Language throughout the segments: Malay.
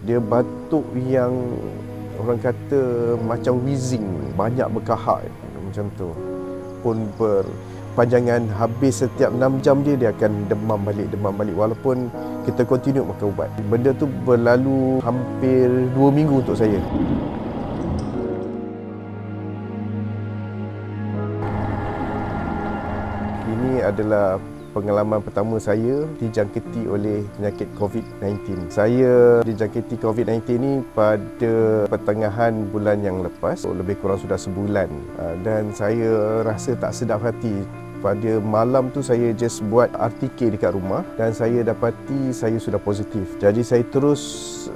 Dia batuk yang orang kata macam wheezing, banyak berkahak macam tu. Pun berpanjangan habis setiap 6 jam dia akan demam balik walaupun kita continue makan ubat. Benda tu berlalu hampir 2 minggu untuk saya. Ini adalah pengalaman pertama saya dijangkiti oleh penyakit COVID-19. Saya dijangkiti COVID-19 ni pada pertengahan bulan yang lepas, lebih kurang sudah sebulan. Dan saya rasa tak sedap hati. Pada malam tu saya just buat RTK dekat rumah dan saya dapati saya sudah positif. Jadi saya terus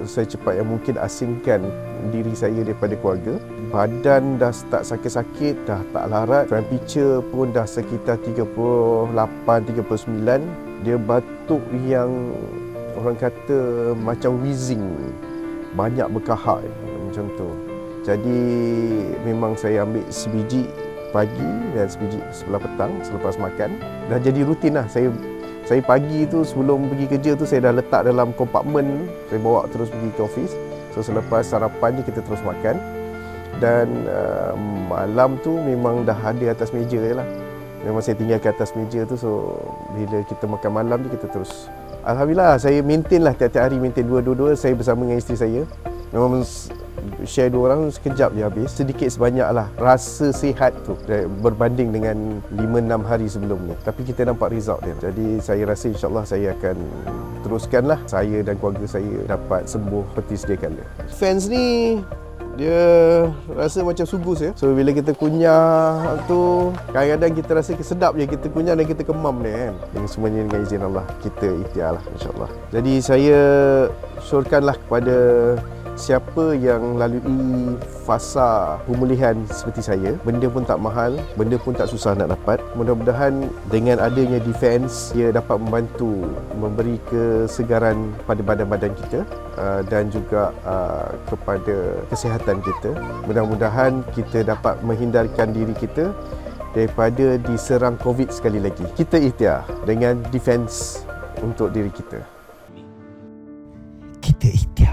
secepat yang mungkin asingkan diri saya daripada keluarga. Badan dah start sakit-sakit, dah tak larat. Temperature pun dah sekitar 38, 39. Dia batuk yang orang kata macam wheezing, banyak berkahak macam tu. Jadi memang saya ambil sebiji pagi dan sebiji sebelah petang selepas makan. Dah jadi rutin lah. Saya pagi tu sebelum pergi kerja tu saya dah letak dalam kompartmen. Saya bawa terus pergi ke office. So selepas sarapan ni kita terus makan. Dan malam tu memang dah ada atas meja je lah. Memang saya tinggal ke atas meja tu. So bila kita makan malam ni kita terus, alhamdulillah saya maintain lah tiap-tiap hari, maintain dua-dua. Saya bersama dengan isteri saya. Memang share 2 orang sekejap je habis. Sedikit sebanyak lah rasa sihat tu berbanding dengan 5-6 hari sebelumnya. Tapi kita nampak result dia. Jadi saya rasa insyaAllah saya akan teruskan lah. Saya dan keluarga saya dapat sembuh seperti sedia kala. Fans ni dia rasa macam sugus ya. So bila kita kunyah tu kadang-kadang kita rasa sedap je kita kunyah dan kita kemam ni kan. Yang semuanya dengan izin Allah, kita ikhtiar lah insyaAllah. Jadi saya syorkanlah kepada siapa yang lalui fasa pemulihan seperti saya, benda pun tak mahal, benda pun tak susah nak dapat. Mudah-mudahan dengan adanya Defense, ia dapat membantu memberi kesegaran pada badan-badan kita dan juga kepada kesihatan kita. Mudah-mudahan kita dapat menghindarkan diri kita daripada diserang COVID sekali lagi. Kita ikhtiar dengan Defense untuk diri kita. Kita ikhtiar.